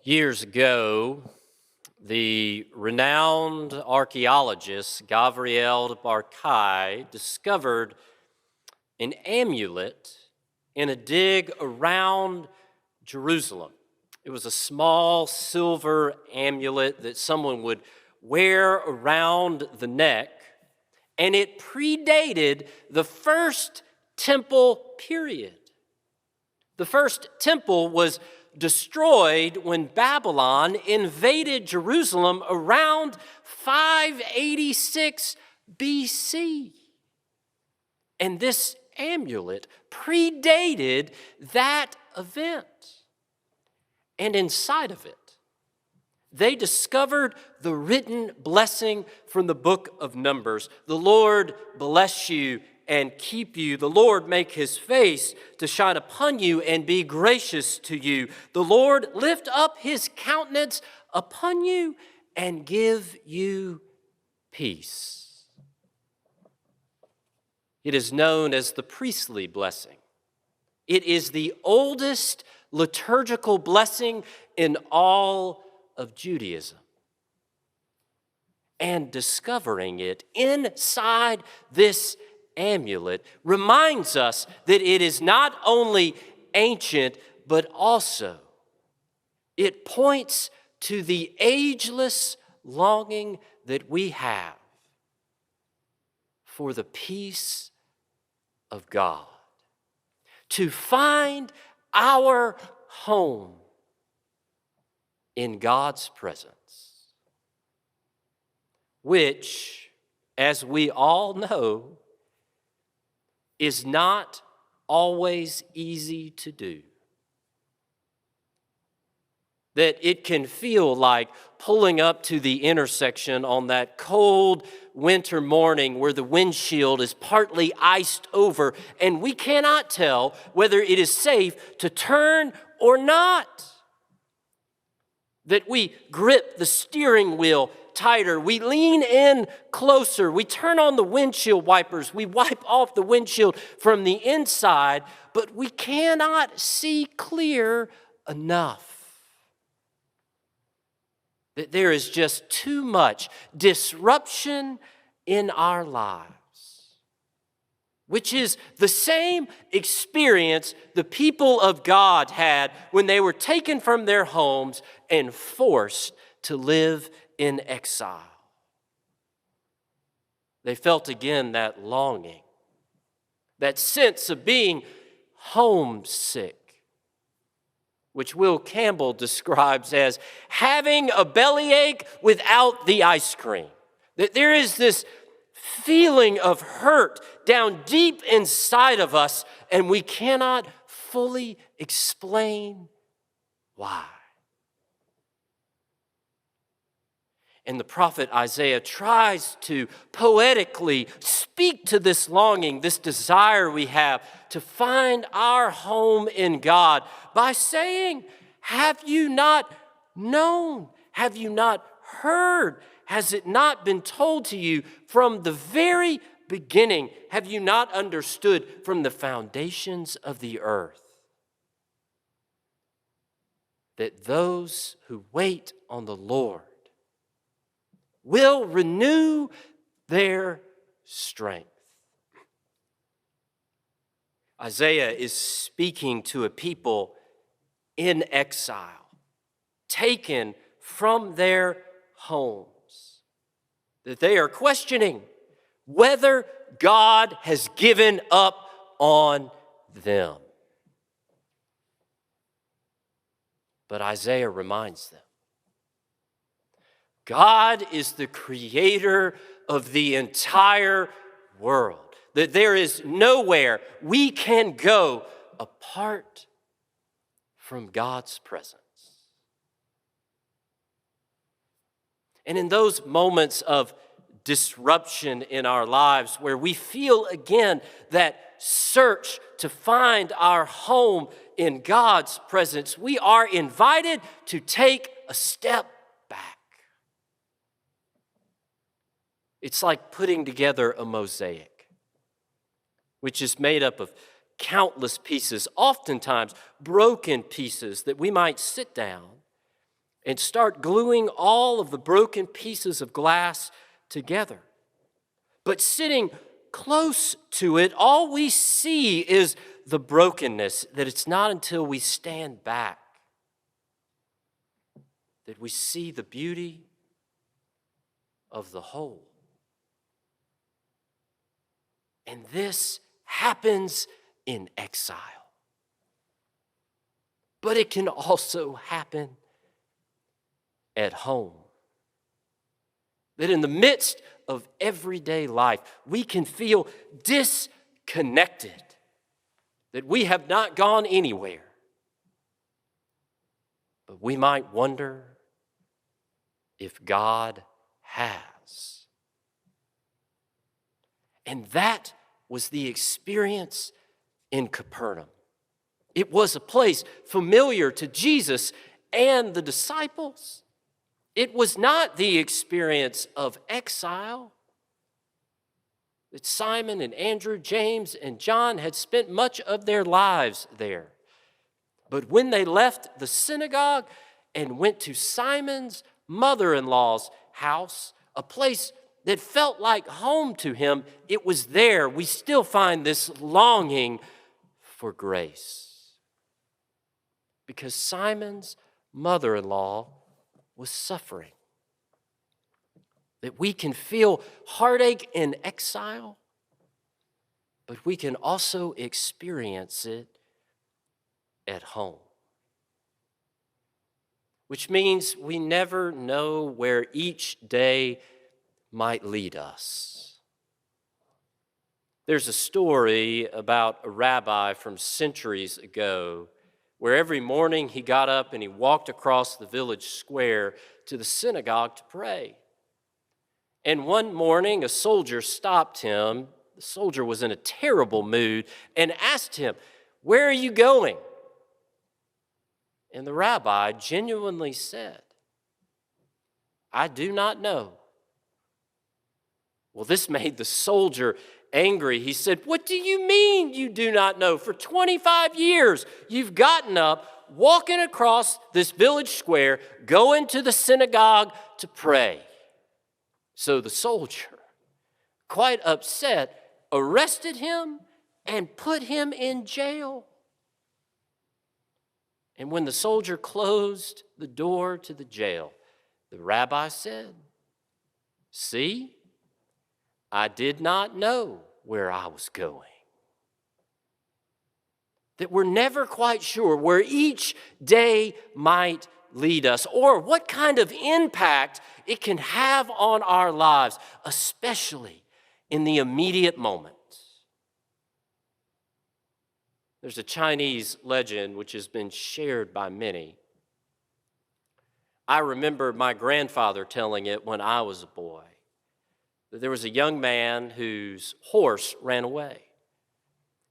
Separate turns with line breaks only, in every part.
Years ago, the renowned archaeologist Gavriel Barkay discovered an amulet in a dig around Jerusalem. It was a small silver amulet that someone would wear around the neck, and it predated the first temple period. The first temple was destroyed when Babylon invaded Jerusalem around 586 BC. And this amulet predated that event. And inside of it, they discovered the written blessing from the book of Numbers. The Lord bless you and keep you. The Lord make his face to shine upon you and be gracious to you. The Lord lift up his countenance upon you and give you peace. It is known as the priestly blessing. It is the oldest liturgical blessing in all of Judaism. And discovering it inside this amulet reminds us that it is not only ancient, but also it points to the ageless longing that we have for the peace of God, to find our home in God's presence, which, as we all know, is not always easy to do. That it can feel like pulling up to the intersection on that cold winter morning where the windshield is partly iced over and we cannot tell whether it is safe to turn or not. That we grip the steering wheel tighter, we lean in closer, we turn on the windshield wipers, we wipe off the windshield from the inside, but we cannot see clear enough. That there is just too much disruption in our lives, which is the same experience the people of God had when they were taken from their homes and forced to live in exile. They felt again that longing, that sense of being homesick, which Will Campbell describes as having a bellyache without the ice cream. That there is this feeling of hurt down deep inside of us, and we cannot fully explain why. And the prophet Isaiah tries to poetically speak to this longing, this desire we have to find our home in God by saying, have you not known? Have you not heard? Has it not been told to you from the very beginning? Have you not understood from the foundations of the earth that those who wait on the Lord will renew their strength? Isaiah is speaking to a people in exile, taken from their homes, that they are questioning whether God has given up on them. But Isaiah reminds them, God is the creator of the entire world, that there is nowhere we can go apart from God's presence. And in those moments of disruption in our lives where we feel again that search to find our home in God's presence, we are invited to take a step back. It's like putting together a mosaic, which is made up of countless pieces, oftentimes broken pieces that we might sit down and start gluing all of the broken pieces of glass together. But sitting close to it, all we see is the brokenness, that it's not until we stand back that we see the beauty of the whole. And this happens in exile. But it can also happen at home. That in the midst of everyday life, we can feel disconnected, that we have not gone anywhere. But we might wonder if God has. And that was the experience in Capernaum. It was a place familiar to Jesus and the disciples. It was not the experience of exile. That Simon and Andrew, James and John had spent much of their lives there. But when they left the synagogue and went to Simon's mother-in-law's house, a place that felt like home to him, it was there we still find this longing for grace. Because Simon's mother-in-law was suffering. That we can feel heartache in exile, but we can also experience it at home. Which means we never know where each day might lead us. There's a story about a rabbi from centuries ago where every morning he got up and he walked across the village square to the synagogue to pray. And one morning a soldier stopped him. The soldier was in a terrible mood and asked him, "Where are you going?" And the rabbi genuinely said, "I do not know." Well, this made the soldier angry. He said, "What do you mean you do not know? For 25 years, you've gotten up, walking across this village square, going to the synagogue to pray." So the soldier, quite upset, arrested him and put him in jail. And when the soldier closed the door to the jail, the rabbi said, "See, I did not know where I was going." That we're never quite sure where each day might lead us or what kind of impact it can have on our lives, especially in the immediate moment. There's a Chinese legend which has been shared by many. I remember my grandfather telling it when I was a boy. That there was a young man whose horse ran away.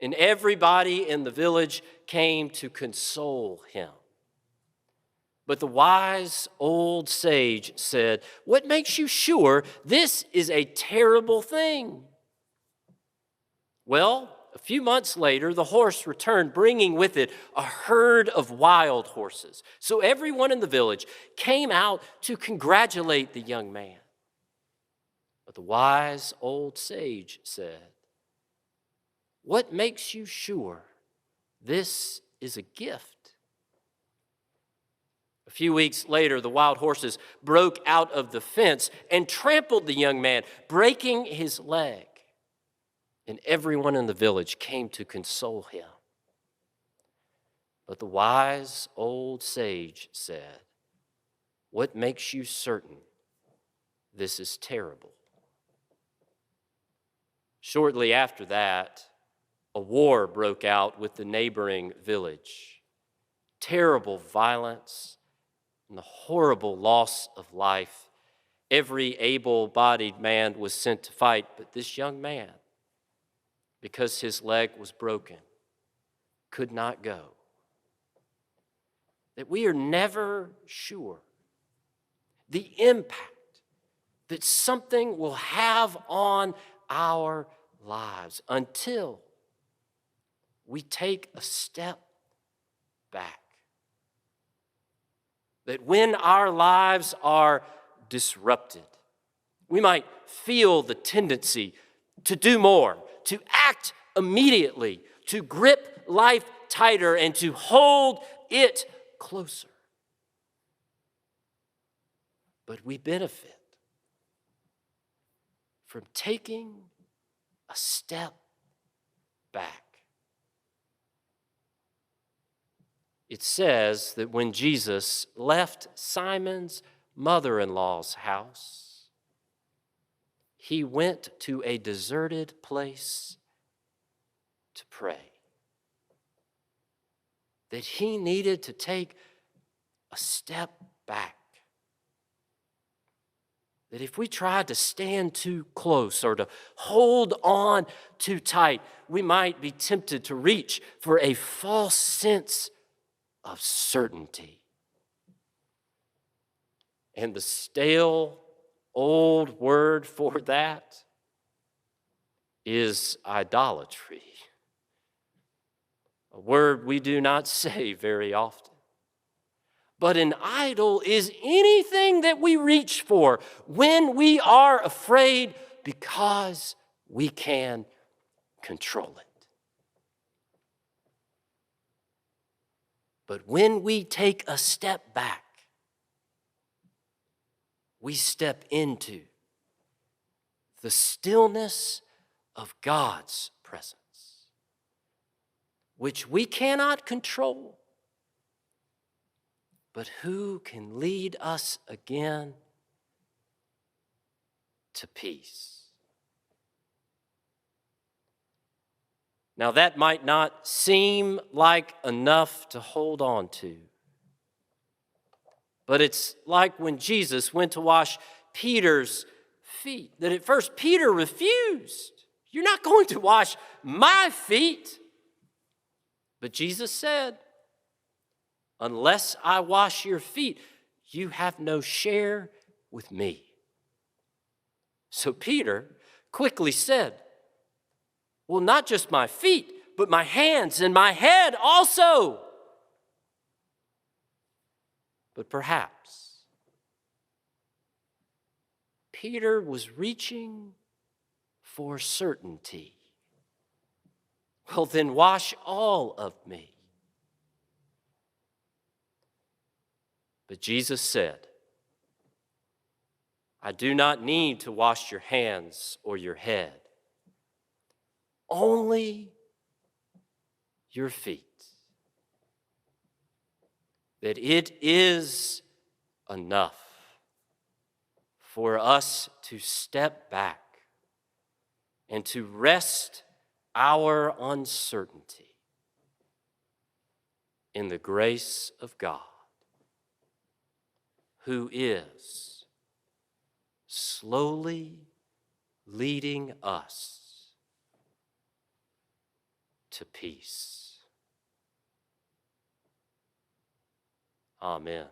And everybody in the village came to console him. But the wise old sage said, "What makes you sure this is a terrible thing?" Well, a few months later, the horse returned, bringing with it a herd of wild horses. So everyone in the village came out to congratulate the young man. But the wise old sage said, "What makes you sure this is a gift?" A few weeks later, the wild horses broke out of the fence and trampled the young man, breaking his leg. And everyone in the village came to console him. But the wise old sage said, "What makes you certain this is terrible?" Shortly after that, a war broke out with the neighboring village. Terrible violence and the horrible loss of life. Every able-bodied man was sent to fight, but this young man, because his leg was broken, could not go. That we are never sure the impact that something will have on our lives until we take a step back. that when our lives are disrupted, we might feel the tendency to do more, to act immediately, to grip life tighter, and to hold it closer. But we benefit from taking a step back. It says that when Jesus left Simon's mother-in-law's house, he went to a deserted place to pray. That he needed to take a step back. That if we tried to stand too close or to hold on too tight, we might be tempted to reach for a false sense of certainty. And the stale old word for that is idolatry. A word we do not say very often. But an idol is anything that we reach for when we are afraid because we can control it. But when we take a step back, we step into the stillness of God's presence, which we cannot control, but who can lead us again to peace. Now, that might not seem like enough to hold on to, but it's like when Jesus went to wash Peter's feet, that at first Peter refused. You're not going to wash my feet. But Jesus said, unless I wash your feet, you have no share with me. So Peter quickly said, well, not just my feet, but my hands and my head also. But perhaps Peter was reaching for certainty. Well, then wash all of me. But Jesus said, I do not need to wash your hands or your head, only your feet. That it is enough for us to step back and to rest our uncertainty in the grace of God, who is slowly leading us to peace. Amen.